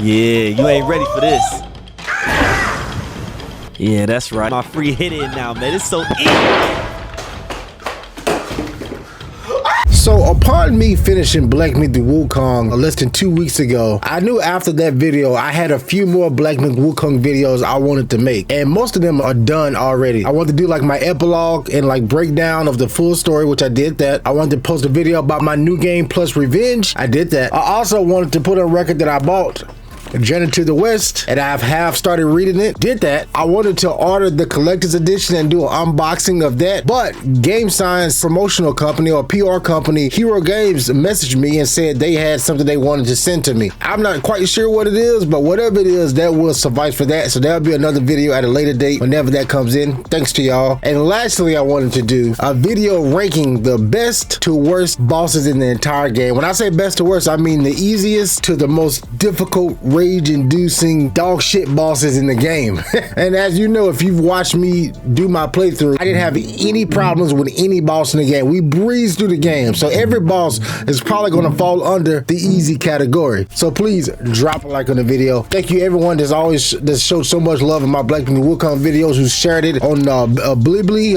Yeah, you ain't ready for this. Yeah, that's right. My free hit in now, man. It's so easy. So upon me finishing Black Myth Wukong less than 2 weeks ago, I knew after that video I had a few more Black Myth Wukong videos I wanted to make, and most of them are done already. I wanted to do like my epilogue and like breakdown of the full story, which I did that. I wanted to post a video about my new game plus revenge. I did that. I also wanted to put on record that I bought Journey to the West, and I've half started reading it. Did that. I wanted to order the collector's edition and do an unboxing of that, but Game Science promotional company or PR company, Hero Games, messaged me and said they had something they wanted to send to me. I'm not quite sure what it is, but whatever it is, that will suffice for that. So there'll be another video at a later date whenever that comes in. Thanks to y'all. And lastly, I wanted to do a video ranking the best to worst bosses in the entire game. When I say best to worst, I mean the easiest to the most difficult, rage-inducing dog shit bosses in the game. And as you know, if you've watched me do my playthrough, I didn't have any problems with any boss in the game. We breezed through the game, so every boss is probably going to fall under the easy category. So please drop a like on the video. Thank you everyone that's showed so much love in my Black Myth Wukong videos, who shared it on Bilibili,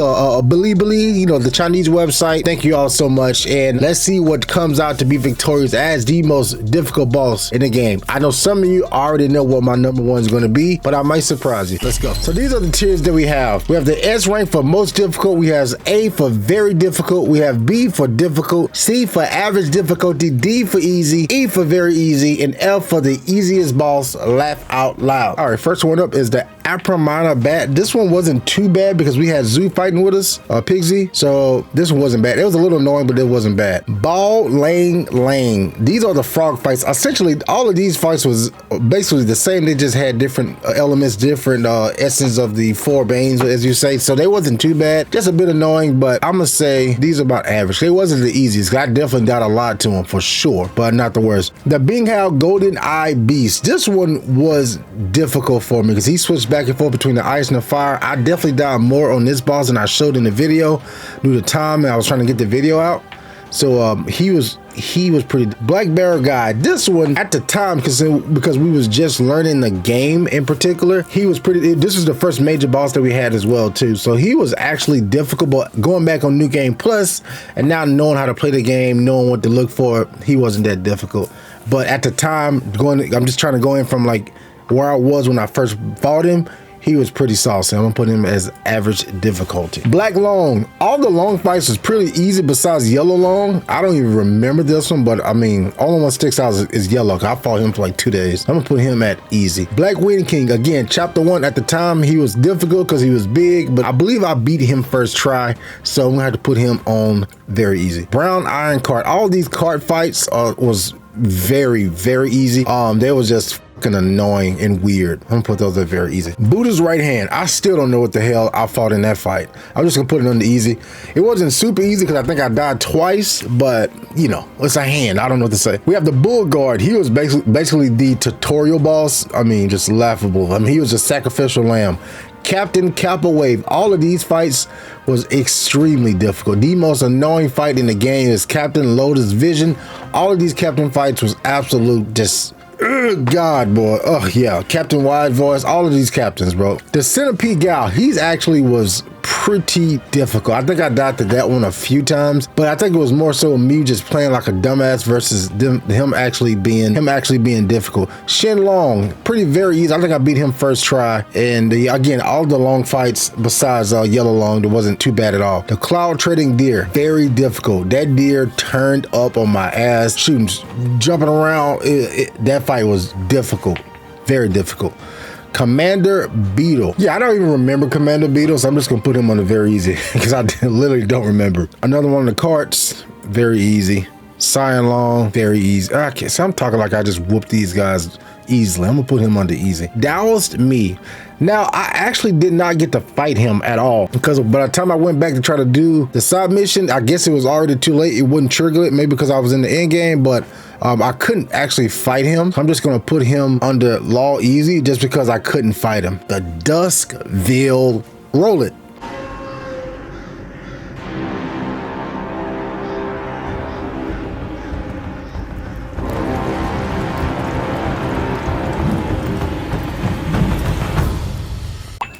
you know, the Chinese website. Thank you all so much, and let's see what comes out to be victorious as the most difficult boss in the game. I know some of you already know what my number one is going to be, but I might surprise you. Let's go. So these are the tiers that we have. We have the S rank for most difficult. We have A for very difficult. We have B for difficult, C for average difficulty, D for easy, E for very easy, and F for the easiest boss. Laugh out loud. All right, first one up is the Apramana Bat. This one wasn't too bad because we had Zoo fighting with us, Pigsy. So this one wasn't bad. It was a little annoying, but it wasn't bad. Ball Lang. These are the frog fights. Essentially, all of these fights was basically the same. They just had different elements, different essence of the four banes, as you say. So they wasn't too bad. Just a bit annoying, but I'm gonna say these are about average. They wasn't the easiest. I definitely got a lot to them for sure, but not the worst. The Binghao Golden Eye Beast. This one was difficult for me because he switched back and forth between the ice and the fire. I definitely died more on this boss than I showed in the video due to time, and I was trying to get the video out. So he was pretty. Black Bear Guy, this one at the time, because we was just learning the game in particular, he was pretty. This was the first major boss that we had as well too, so he was actually difficult. But going back on New Game Plus and now knowing how to play the game, knowing what to look for, he wasn't that difficult. But at the time, I'm just trying to go in from like where I was when I first fought him. He was pretty saucy. I'm gonna put him as average difficulty. Black Long. All the long fights was pretty easy besides Yellow Long. I don't even remember this one, but I mean, only one sticks out is Yellow. I fought him for like 2 days. I'm gonna put him at easy. Black Wind King, again, chapter 1 at the time, he was difficult because he was big, but I believe I beat him first try, so I'm gonna have to put him on very easy. Brown Iron Cart. All these cart fights was very, very easy. They was just annoying and weird. I'm gonna put those at very easy. Buddha's Right Hand. I still don't know what the hell I fought in that fight. I'm just gonna put it on the easy. It wasn't super easy because I think I died twice, but you know, it's a hand. I don't know what to say. We have the Bull Guard. He was basically the tutorial boss. I mean, just laughable. I mean, he was a sacrificial lamb. Captain Kappa Wave. All of these fights was extremely difficult. The most annoying fight in the game is Captain Lotus Vision. All of these captain fights was absolute just God, boy. Oh yeah, Captain Wide Voice, all of these captains, bro. The Centipede Gal, he's actually was pretty difficult. I think I died to that one a few times, but I think it was more so me just playing like a dumbass versus him actually being difficult. Shen Long, pretty very easy. I think I beat him first try, and again, all the long fights besides Yellow Long, it wasn't too bad at all. The Cloud Trading Deer, very difficult. That deer turned up on my ass, shooting, jumping around. That fight was difficult, very difficult. Commander Beetle. Yeah, I don't even remember Commander Beetle, so I'm just gonna put him on the very easy because I literally don't remember. Another one of the carts, very easy. Cyan Long, very easy. Okay, so I'm talking like I just whooped these guys easily. I'm gonna put him on the easy. Taoist Me. Now, I actually did not get to fight him at all because by the time I went back to try to do the side mission, I guess it was already too late. It wouldn't trigger it, maybe because I was in the end game, but I couldn't actually fight him. I'm just gonna put him under Law Easy just because I couldn't fight him. The Duskville Roll It.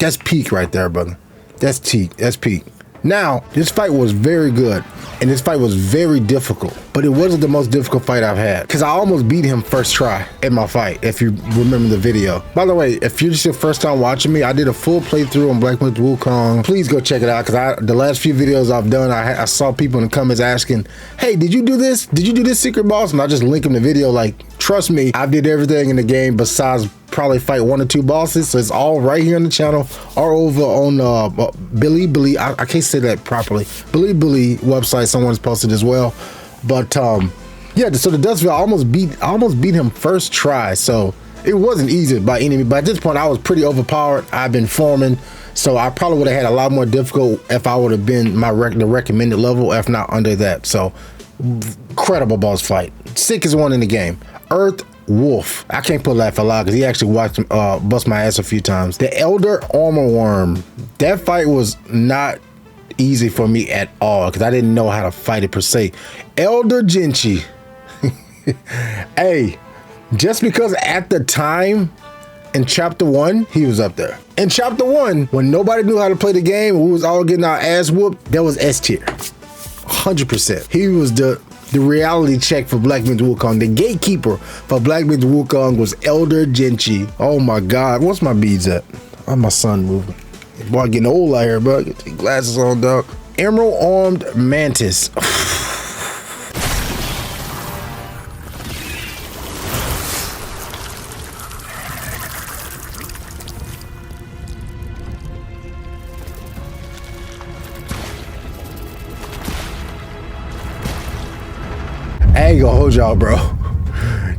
That's peak right there, brother. That's peak. That's peak. Now, this fight was very good, and this fight was very difficult, but it wasn't the most difficult fight I've had, because I almost beat him first try in my fight, if you remember the video. By the way, if you're just your first time watching me, I did a full playthrough on Black Myth Wukong. Please go check it out, because the last few videos I've done, I saw people in the comments asking, hey, did you do this? Did you do this secret boss? And I just link them the video like, trust me, I did everything in the game besides probably fight 1 or 2 bosses. So it's all right here on the channel or over on Billy. I can't say that properly. Billy website, someone's posted as well. But yeah, so the Dustville, I almost beat him first try. So it wasn't easy by any means. But at this point, I was pretty overpowered. I've been forming, so I probably would have had a lot more difficult if I would have been the recommended level, if not under that. So incredible boss fight, sickest one in the game. Earth Wolf. I can't put that for loud because he actually watched bust my ass a few times. The Elder Armor Worm. That fight was not easy for me at all because I didn't know how to fight it per se. Elder Genchi. Hey, just because at the time in chapter 1 he was up there. In chapter 1, when nobody knew how to play the game, we was all getting our ass whooped, that was S tier. 100%. He was the reality check for Black Myth Wukong. The gatekeeper for Black Myth Wukong was Elder Genchi. Oh my God, what's my beads at? Oh, my son moving. Boy, getting old out here, bro. Get your glasses on, dog. Emerald Armed Mantis. I ain't gonna hold y'all, bro.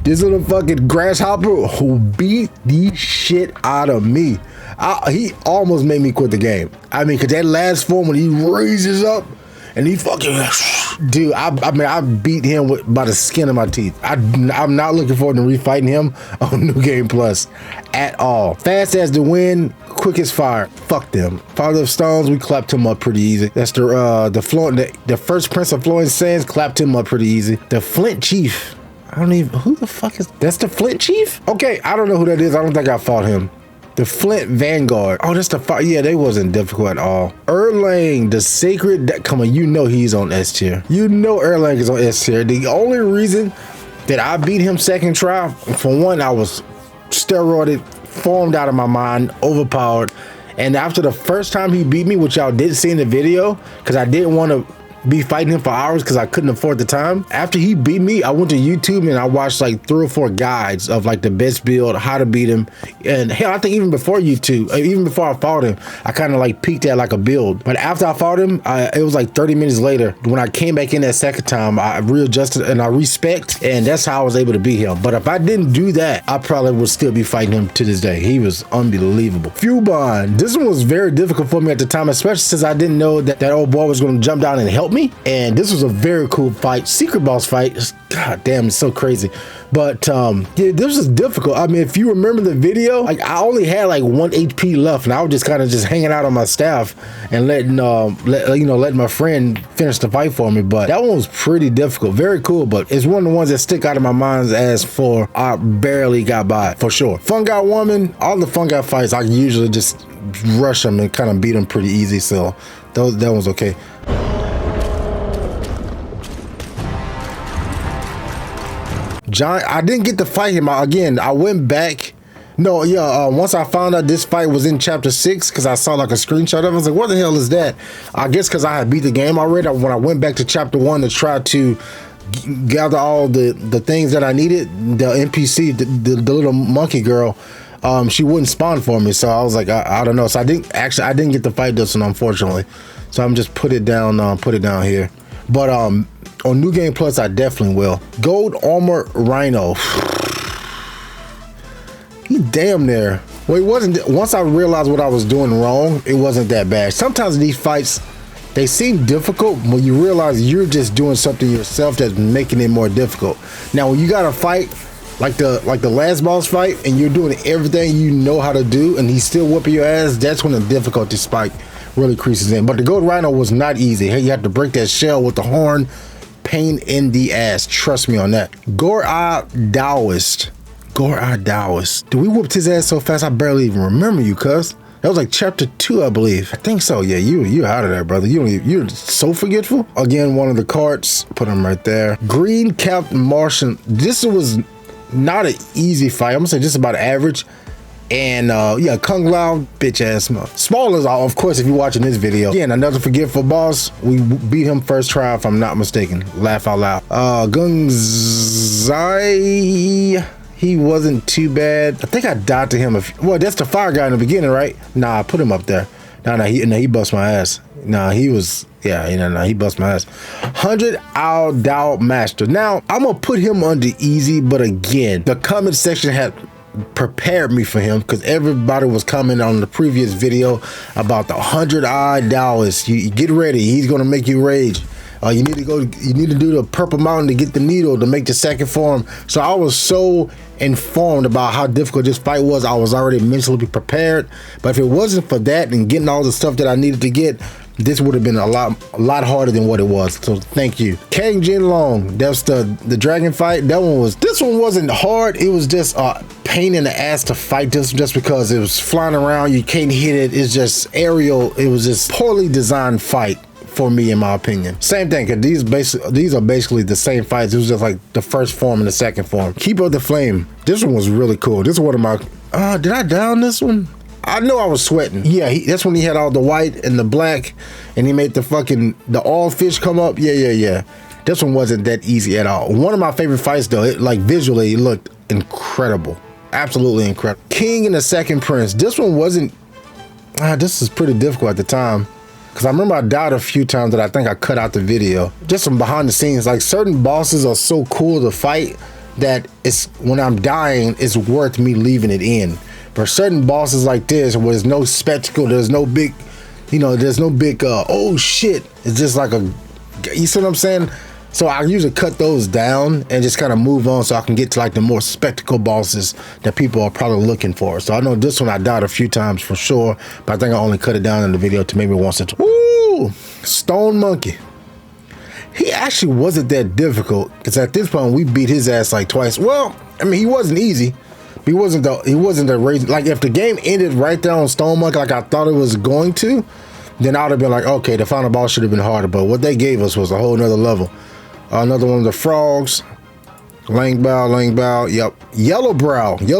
This little fucking grasshopper who beat the shit out of me. He almost made me quit the game. I mean, cause that last form when he raises up and he fucking, dude, I beat him by the skin of my teeth. I'm not looking forward to refighting him on New Game Plus at all. Fast as the wind, quick as fire. Fuck them. Father of Stones, we clapped him up pretty easy. That's the first Prince of Flowing Sands, clapped him up pretty easy. The Flint Chief. I don't even, who the fuck is, that's the Flint Chief? Okay, I don't know who that is. I don't think I fought him. The Flint Vanguard. Oh, that's the fight. Yeah, they wasn't difficult at all. Erlang, the Sacred, come on, you know he's on S tier. You know Erlang is on S tier. The only reason that I beat him second try, for one, I was steroided, formed out of my mind, overpowered. And after the first time he beat me, which y'all didn't see in the video, because I didn't want to be fighting him for hours because I couldn't afford the time. After he beat me, I went to YouTube and I watched like 3 or 4 guides of like the best build, how to beat him. And hell, I think even before YouTube, even before I fought him, I kind of like peeked at like a build. But after I fought him, it was like 30 minutes later when I came back in that second time, I readjusted and I respect, and that's how I was able to beat him. But if I didn't do that, I probably would still be fighting him to this day. He was unbelievable. Fubon, this one was very difficult for me at the time, especially since I didn't know that old boy was going to jump down and help me. And this was a very cool fight, secret boss fight. God damn, it's so crazy. But yeah, this was difficult. I mean, if you remember the video, like I only had like 1 HP left, and I was just kind of just hanging out on my staff and letting my friend finish the fight for me. But that one was pretty difficult, very cool. But it's one of the ones that stick out of my mind as for I barely got by for sure. Fungi Woman, all the fungi fights, I usually just rush them and kind of beat them pretty easy. So that was okay. John, I didn't get to fight him again. I went back. No, yeah, once I found out this fight was in chapter 6, because I saw like a screenshot of it, I was like, what the hell is that? I guess because I had beat the game already. When I went back to chapter 1 to try to gather all the things that I needed, the NPC, the little monkey girl, she wouldn't spawn for me. So I was like, I don't know. So I didn't get to fight this one, unfortunately. So I'm just put it down here. But on New Game Plus, I definitely will. Gold Armor Rhino. He damn near. Well, it wasn't. Once I realized what I was doing wrong, it wasn't that bad. Sometimes these fights, they seem difficult when you realize you're just doing something yourself that's making it more difficult. Now, when you got to fight like the last boss fight, and you're doing everything you know how to do, and he's still whooping your ass, that's when the difficulty spike really creases in. But the Gold Rhino was not easy. Hey, you have to break that shell with the horn. Pain in the ass. Trust me on that. Gore-Eye Taoist. Gore-Eye Taoist. Dude, we whooped his ass so fast I barely even remember you, cuz. That was like chapter 2, I believe. I think so. Yeah, you're out of there, brother. You're so forgetful. Again, one of the cards. Put them right there. Green capped Martian. This was not an easy fight. I'm gonna say just about average. And yeah, Kung Lao, bitch ass. Small as all, of course, if you're watching this video. Again, another forgetful boss. We beat him first try, if I'm not mistaken. Laugh out loud. Gung Zai, he wasn't too bad. I think I died to him. Well, that's the fire guy in the beginning, right? Nah, I put him up there. Nah, he bust my ass. Nah, he was, yeah, he bust my ass. 100 Ao Dao Master. Now, I'm gonna put him under easy, but again, the comment section had prepared me for him because everybody was commenting on the previous video about the 100 odd dollars. You get ready, he's gonna make you rage. You need to do the purple mountain to get the needle to make the second form. So I was so informed about how difficult this fight was. I was already mentally prepared, but if it wasn't for that and getting all the stuff that I needed to get, this would have been a lot harder than what it was. So thank you. Kang Jin Long, that's the dragon fight. This one wasn't hard. It was just a pain in the ass to fight this, just because it was flying around. You can't hit it. It's just aerial. It was just poorly designed fight for me, in my opinion. Same thing, cause these are basically the same fights. It was just like the first form and the second form. Keep Up the Flame. This one was really cool. This is one of my, did I down this one? I know I was sweating. Yeah, that's when he had all the white and the black, and he made the all fish come up. Yeah. This one wasn't that easy at all. One of my favorite fights though, visually it looked incredible. Absolutely incredible. King and the Second Prince. This one wasn't, this is pretty difficult at the time. Cause I remember I died a few times that I think I cut out the video. Just from behind the scenes, like certain bosses are so cool to fight that when I'm dying, it's worth me leaving it in. For certain bosses like this, where there's no spectacle, there's no big, oh shit. It's just like you see what I'm saying? So I usually cut those down and just kind of move on so I can get to like the more spectacle bosses that people are probably looking for. So I know this one I died a few times for sure, but I think I only cut it down in the video to maybe once or twice. Woo! Stone Monkey. He actually wasn't that difficult, because at this point we beat his ass like twice. Well, I mean, he wasn't easy. He wasn't the rage. Like if the game ended right there on Stone Monkey like I thought it was going to, then I would have been like, okay, the final boss should have been harder. But what they gave us was a whole nother level. Another one of the frogs. Lang Bao, yep. Yellow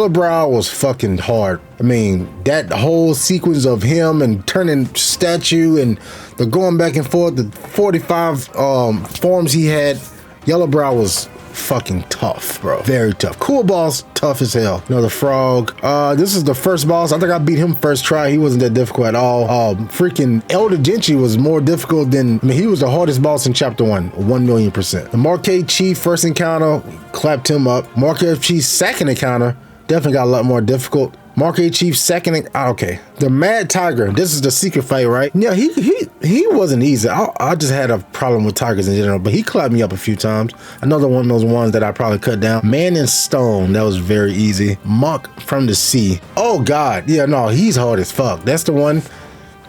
Brow was fucking hard. I mean, that whole sequence of him and turning statue and the going back and forth, the 45 forms he had. Yellow Brow was fucking tough, bro. Very tough. Cool boss, tough as hell. Another frog. This is the first boss. I think I beat him first try. He wasn't that difficult at all. Freaking Elder Gentry was more difficult than, he was the hardest boss in chapter 1, 1,000,000%. The Marquis Chief first encounter, clapped him up. Marquis Chief's second encounter, definitely got a lot more difficult. Marquis Chief second, okay. The Mad Tiger, this is the secret fight, right? Yeah, he wasn't easy. I just had a problem with tigers in general, but he clapped me up a few times. Another one of those ones that I probably cut down. Man in Stone, that was very easy. Monk from the Sea. Oh God, yeah, no, he's hard as fuck. That's the one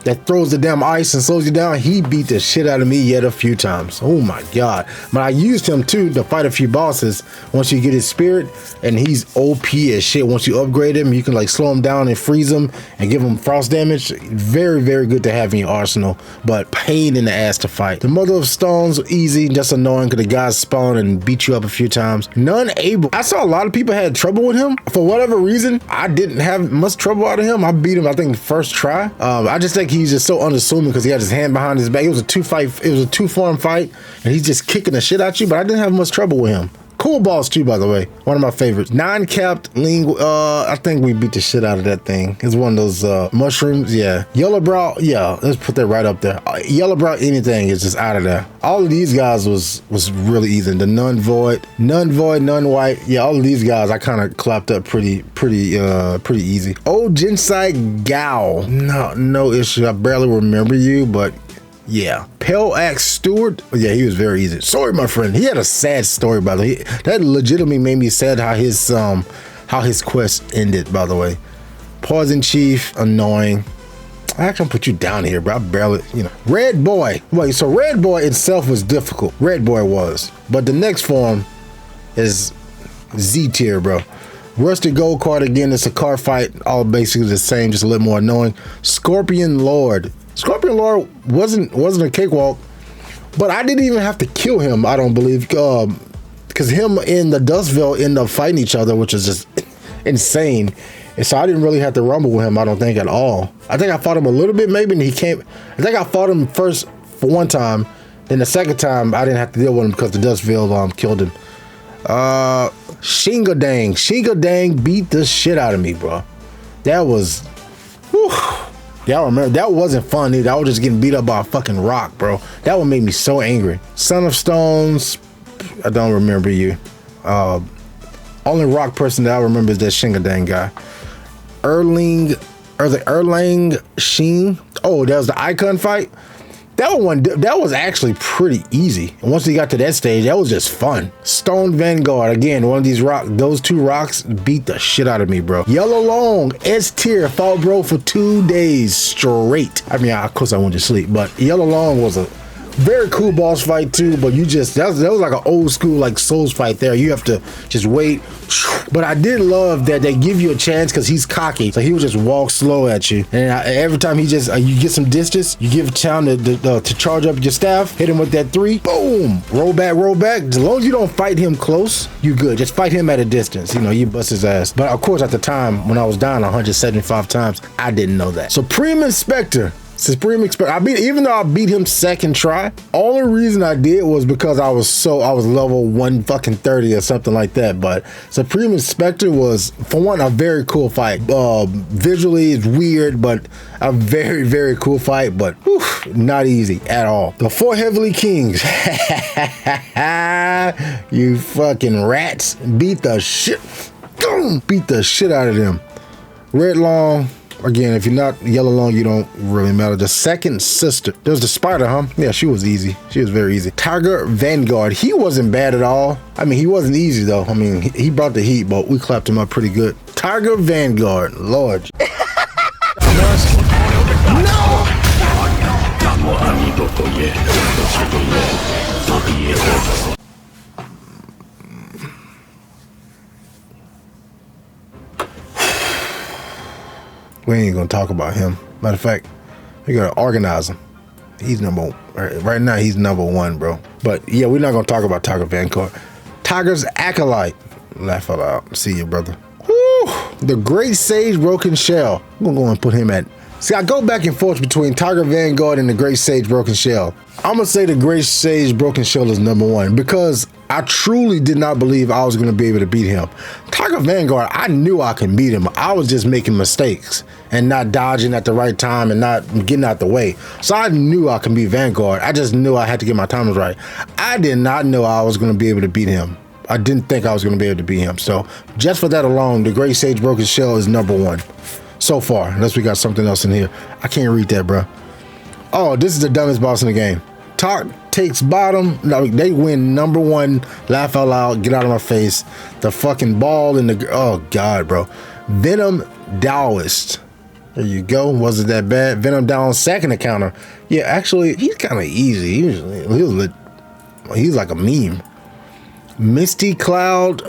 that throws the damn ice and slows you down. He beat the shit out of me yet a few times. Oh my God. But I used him too to fight a few bosses. Once you get his spirit, and he's OP as shit. Once you upgrade him, you can like slow him down and freeze him and give him frost damage. Very, very good to have in your arsenal, but pain in the ass to fight. The Mother of Stones, easy, just annoying because the guys spawn and beat you up a few times. None able. I saw a lot of people had trouble with him. For whatever reason, I didn't have much trouble out of him. I beat him, I think, first try. I just think he's just so unassuming because he had his hand behind his back. It was a two-form fight, and he's just kicking the shit out you, but I didn't have much trouble with him. Cool boss too, by the way. One of my favorites. Non-capped lingual. I think we beat the shit out of that thing. It's one of those mushrooms. Yeah. Yellow Brow. Yeah. Let's put that right up there. Yellow Brow. Anything is just out of there. All of these guys was really easy. The None Void, None White. Yeah. All of these guys I kind of clapped up pretty easy. Oh, Jinsai Gao. No issue. I barely remember you, but. Yeah. Pale Axe Steward. Yeah, he was very easy. Sorry, my friend. He had a sad story, by the way. That legitimately made me sad how his quest ended, by the way. Poison Chief, annoying. I actually put you down here, bro. I barely, Red Boy. Wait, so Red Boy itself was difficult. Red Boy was. But the next form is Z tier, bro. Rusted Gold card again. It's a card fight, all basically the same, just a little more annoying. Scorpion Lord. Scorpion Lord wasn't a cakewalk, but I didn't even have to kill him. I don't believe, because him and the Dustville end up fighting each other, which is just insane. And so I didn't really have to rumble with him, I don't think, at all. I think I fought him a little bit, maybe, and he came. I think I fought him first for one time. Then the second time, I didn't have to deal with him because the Dustville killed him. Shingadang. Shingadang beat the shit out of me, bro. That was, whew. Y'all remember, that wasn't fun either. I was just getting beat up by a fucking rock, bro. That one made me so angry. Son of Stones, I don't remember you. Only rock person that I remember is that Shingadang guy. Erlang Sheen. Oh, that was the icon fight. That was actually pretty easy. And once we got to that stage, that was just fun. Stone Vanguard, again, one of those two rocks beat the shit out of me, bro. Yellow Long, S tier, fought bro for 2 days straight. I mean, of course I went to sleep, but Yellow Long was a very cool boss fight too, but that was like an old school like Souls fight there. You have to just wait. But I did love that they give you a chance because he's cocky, so he would just walk slow at you, and every time he just you get some distance, you give time to charge up your staff, hit him with that 3, boom, roll back. As long as you don't fight him close, you good. Just fight him at a distance, you know, you bust his ass. But of course, at the time when I was down 175 times, I didn't know that. Supreme Inspector. Even though I beat him second try, only reason I did was because I was level 130 or something like that. But Supreme Inspector was, for one, a very cool fight. Visually it's weird, but a very, very cool fight, but whew, not easy at all. The 4 Heavenly Kings. You fucking rats. Beat the shit out of them. Red Long. Again, if you're not Yellow Long, you don't really matter. The second sister. There's the spider, huh? Yeah, she was easy. She was very easy. Tiger Vanguard. He wasn't bad at all. I mean, he wasn't easy, though. I mean, he brought the heat, but we clapped him up pretty good. Tiger Vanguard. Lord. We ain't gonna talk about him. Matter of fact, we gotta organize him. He's right now he's number 1, bro. But yeah, we're not gonna talk about Tiger Vanguard. Tiger's Acolyte. Laugh out loud. See you, brother. Woo! The Great Sage Broken Shell. I'm gonna go and put him at. See, I go back and forth between Tiger Vanguard and the Great Sage Broken Shell. I'm gonna say the Great Sage Broken Shell is number 1 because I truly did not believe I was gonna be able to beat him. Tiger Vanguard, I knew I could beat him. I was just making mistakes and not dodging at the right time and not getting out the way. So I knew I could beat Vanguard. I just knew I had to get my timings right. I did not know I was gonna be able to beat him. I didn't think I was gonna be able to beat him. So just for that alone, the Great Sage Broken Shell is number 1. So far, unless we got something else in here. I can't read that, bro. Oh, this is the dumbest boss in the game. Talk takes bottom. No, they win number 1. Laugh out loud. Get out of my face. The fucking ball in the. Oh God, bro. Venom Taoist. There you go. Wasn't that bad? Venom down second encounter. Yeah, actually, he's kind of easy. He's like a meme. Misty Cloud.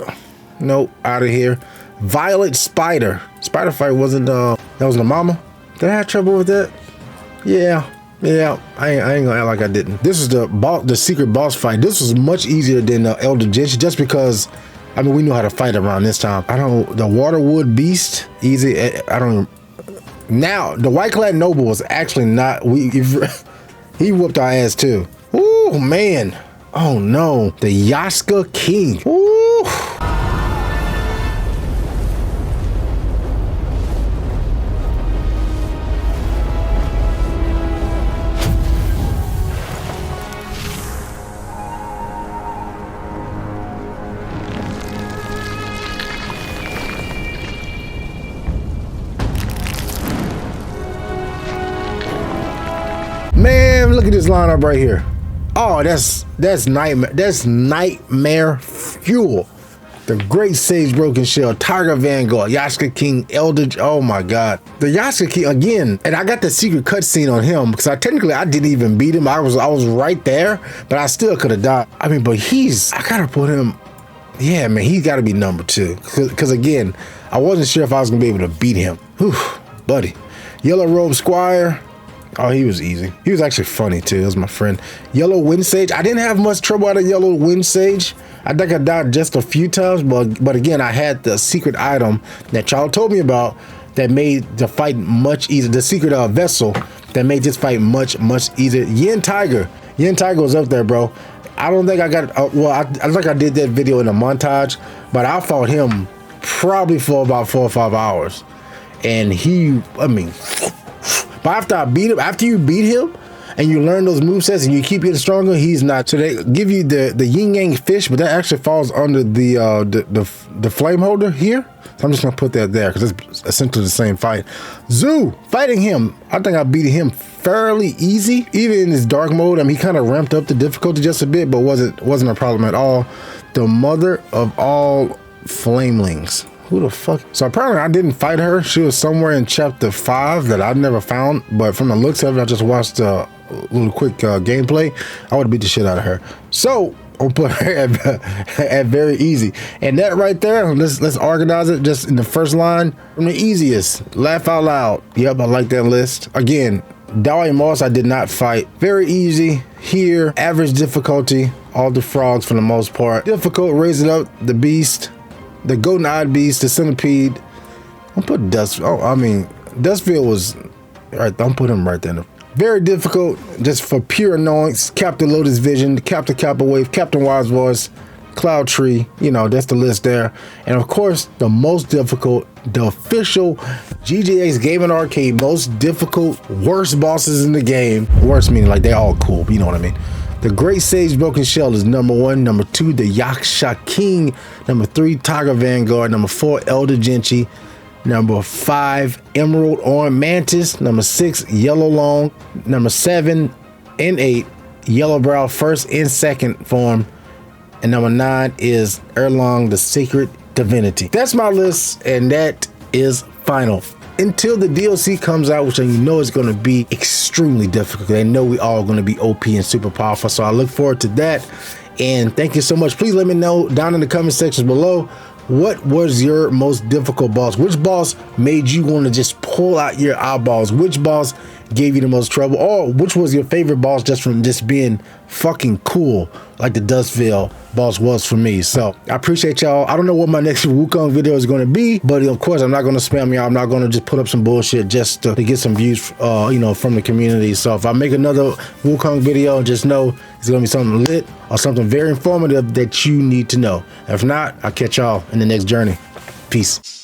Nope. Out of here. Violet Spider. Spider fight wasn't that was the mama? Did I have trouble with that? Yeah, I ain't gonna act like I didn't. This is the secret boss fight. This was much easier than Elder Jinch, just because I mean we knew how to fight around this time. The Waterwood Beast, easy. I don't. Now the White Clad Noble was actually not. He whooped our ass too. Ooh man. Oh no. The Yaska King. Ooh. Man, look at this lineup right here. Oh, that's nightmare. That's nightmare fuel. The Great Sage Broken Shell, Tiger Vanguard, Yaska King, Eldritch. Oh my God, the Yaska King again. And I got the secret cutscene on him because I didn't even beat him. I was right there, but I still could have died. I mean, but I gotta put him. Yeah, man, he's got to be number 2. Because again, I wasn't sure if I was going to be able to beat him. Whew, buddy. Yellow Robe Squire. Oh, he was easy. He was actually funny too. He was my friend. Yellow Wind Sage. I didn't have much trouble out of Yellow Wind Sage. I think I died just a few times, but again, I had the secret item that y'all told me about that made the fight much easier. The secret vessel that made this fight much easier. Yin Tiger. Yin Tiger was up there, bro. I don't think I got, well, I think I did that video in a montage, but I fought him probably for about 4 or 5 hours. And he, I mean, but after I beat him, after you beat him and you learn those movesets and you keep getting stronger, he's not. So they give you the yin yang fish, but that actually falls under the flame holder here. So I'm just gonna put that there because it's essentially the same fight. Zoo, fighting him, I think I beat him fairly easy. Even in his dark mode, I mean, he kind of ramped up the difficulty just a bit, but wasn't a problem at all. The mother of all flamelings. Who the fuck? So apparently I didn't fight her. She was somewhere in chapter 5 that I never found. But from the looks of it, I just watched a little quick gameplay. I would have beat the shit out of her. So I'll put her at very easy. And that right there, let's organize it just in the first line. From the easiest, laugh out loud. Yep, I like that list. Again, Dawei Moss I did not fight. Very easy. Here, average difficulty. All the frogs for the most part. Difficult, raise it up. The beast. The golden-eyed beast, the centipede. I'll put Dust. Oh, I mean, Dustfield was right. I'm put him right there. Very difficult, just for pure annoyance. Captain Lotus Vision, Captain Kappa Wave, Captain Wise Voice, Cloud Tree. You know, that's the list there. And of course, the most difficult, the official GGX Gaming Arcade most difficult, worst bosses in the game. Worst meaning like they all cool. You know what I mean. The Great Sage Broken Shell is number 1. Number 2, the Yaksha King. Number 3, Tiger Vanguard. Number 4, Elder Genchi. Number 5, Emerald Orange Mantis. Number 6, Yellow Long. Number 7 and 8, Yellow Brow first and second form. And number 9 is Erlong, the Secret Divinity. That's my list, and that is final. Until the DLC comes out, which you know is going to be extremely difficult. I know we all going to be OP and super powerful, so I look forward to that. And thank you so much. Please let me know down in the comment sections below, what was your most difficult boss? Which boss made you want to just pull out your eyeballs? Which boss gave you the most trouble? Or which was your favorite boss just from just being fucking cool, like the Dustville boss was for me? So I appreciate y'all. I don't know what my next Wukong video is going to be, but of course I'm not going to spam y'all. I'm not going to just put up some bullshit just to get some views, you know, from the community. So if I make another Wukong video, just know it's going to be something lit or something very informative that you need to know. If not, I'll catch y'all in the next journey. Peace.